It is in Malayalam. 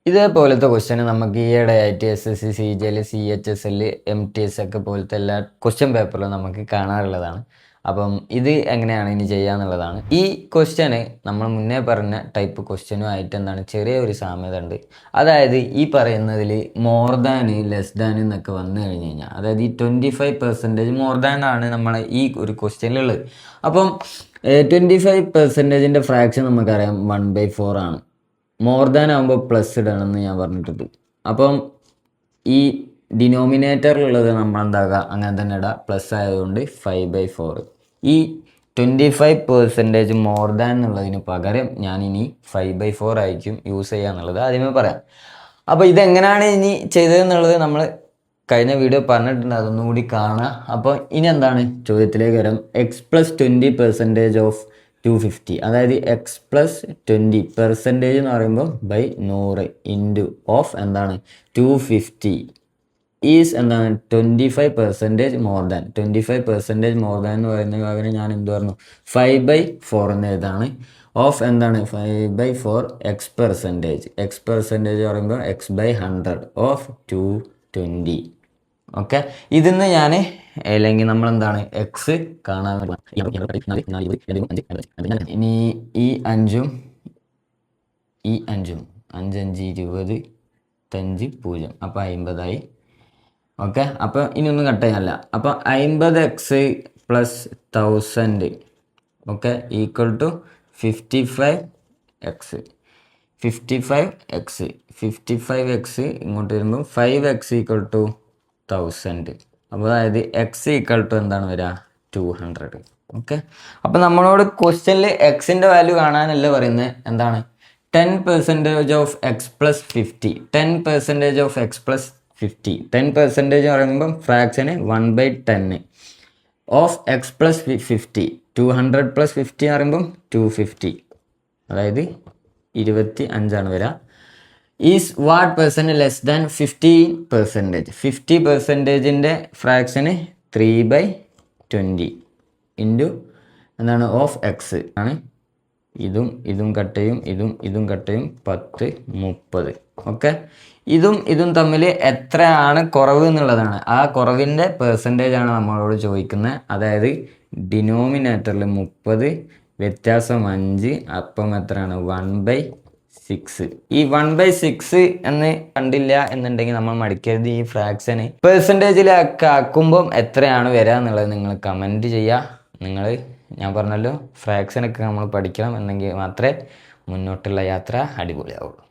ഇതേപോലത്തെ ക്വസ്റ്റ്യൻ നമുക്ക് ഈയിടെയായിട്ട് SSC, CGL, CHSL, MTS ഒക്കെ പോലത്തെ എല്ലാ ക്വസ്റ്റ്യൻ പേപ്പറിലും നമുക്ക് കാണാറുള്ളതാണ്. അപ്പം ഇത് എങ്ങനെയാണ് ഇനി ചെയ്യാന്നുള്ളതാണ്. ഈ ക്വസ്റ്റ്യന് നമ്മൾ മുന്നേ പറഞ്ഞ ടൈപ്പ് ക്വസ്റ്റ്യനുമായിട്ട് എന്താണ് ചെറിയൊരു സാമ്യത ഉണ്ട്. അതായത് ഈ പറയുന്നതിൽ മോർ ദാൻ, ലെസ് ദാൻ എന്നൊക്കെ വന്നു കഴിഞ്ഞ് കഴിഞ്ഞാൽ, അതായത് ഈ 25% മോർ ദാൻ ആണ് നമ്മളെ ഈ ഒരു ക്വസ്റ്റ്യനിലുള്ളത്. അപ്പം 25%ൻ്റെ ഫ്രാക്ഷൻ നമുക്കറിയാം 1/4 ആണ്. മോർ ദാൻ ആകുമ്പോൾ പ്ലസ് ഇടണമെന്ന് ഞാൻ പറഞ്ഞിട്ടുണ്ട്. അപ്പം ഈ ഡിനോമിനേറ്ററിലുള്ളത് നമ്മൾ എന്താക്കുക, അങ്ങനെ തന്നെ ഇടാം. പ്ലസ് ആയതുകൊണ്ട് 5/4. ഈ 25% മോർ ദാൻ എന്നുള്ളതിന് പകരം ഞാനിനി 5/4 ആയിരിക്കും യൂസ് ചെയ്യുക എന്നുള്ളത് ആദ്യമേ പറയാം. അപ്പോൾ ഇതെങ്ങനെയാണ് ഇനി ചെയ്തതെന്നുള്ളത് നമ്മൾ കഴിഞ്ഞ വീഡിയോ പറഞ്ഞിട്ടുണ്ട്, അതൊന്നും കൂടി കാണുക. അപ്പോൾ ഇനി എന്താണ് ചോദ്യത്തിലേക്ക് വരാം. x+20% ഓഫ് 250, അതായത് x+20% എന്ന് പറയുമ്പോൾ ബൈ 100 ഇൻറ്റു ഓഫ് എന്താണ് 250 ഈസ് എന്താണ് 25% മോർ ദാൻ. 25% മോർ ദാൻ എന്ന് പറയുന്നത് പകരം ഞാൻ എന്ത് പറഞ്ഞു 5/4 എന്ന് എഴുതാണ്. ഓഫ് എന്താണ് 5/4 x% പറയുമ്പോൾ x/100 ഓഫ് 220. ഓക്കെ, ഇതിന്ന് ഞാൻ അല്ലെങ്കിൽ നമ്മളെന്താണ് എക്സ് കാണാൻ ഇനി ഈ 5 5 20 5 0 അപ്പോൾ 50 ആയി. ഓക്കെ, അപ്പോൾ ഇനി ഒന്നും കട്ട് ചെയ്യാനല്ല. അപ്പോൾ 50x + 1000 okay equal to 55x. 55x ഇങ്ങോട്ട് വരുമ്പോൾ 5x = 1000. അപ്പോൾ അതായത് x = എന്താണ് വരിക 200. ഓക്കെ, അപ്പോൾ നമ്മളോട് ക്വസ്റ്റ്യനിൽ എക്സിൻ്റെ വാല്യൂ കാണാനല്ല പറയുന്നത്, എന്താണ് 10% ഓഫ് x+50. 10% of x+50. 10% പറയുമ്പം ഫ്രാക്ഷന് 1/10 ഓഫ് x+50. 200 + 50 എന്ന് പറയുമ്പം 250, അതായത് 25 വരിക. Is what percent less than 50%. 50%ൻ്റെ ഫ്രാക്ഷന് 3/20 into എന്താണ് ഓഫ് എക്സ് ആണ്. ഇതും കട്ട് ചെയ്യും, ഇതും കട്ട് ചെയ്യും. 10 30. ഓക്കെ, ഇതും തമ്മിൽ എത്രയാണ് കുറവ് എന്നുള്ളതാണ്. ആ കുറവിൻ്റെ പെർസെൻറ്റേജ് ആണ് നമ്മളോട് ചോദിക്കുന്നത്. അതായത് ഡിനോമിനേറ്ററിൽ 30, വ്യത്യാസം 5, അപ്പം എത്രയാണ് 1/6. ഈ 1/6 എന്ന് കണ്ടില്ല എന്നുണ്ടെങ്കിൽ നമ്മൾ മടിക്കരുത്. ഈ ഫ്രാക്ഷന് പെർസെൻറ്റേജിലൊക്കെ ആക്കുമ്പം എത്രയാണ് വരിക എന്നുള്ളത് നിങ്ങൾ കമൻറ്റ് ചെയ്യുക. ഞാൻ പറഞ്ഞല്ലോ, ഫ്രാക്ഷനൊക്കെ നമ്മൾ പഠിക്കണം എന്നെങ്കിൽ മാത്രമേ മുന്നോട്ടുള്ള യാത്ര അടിപൊളിയാവുള്ളൂ.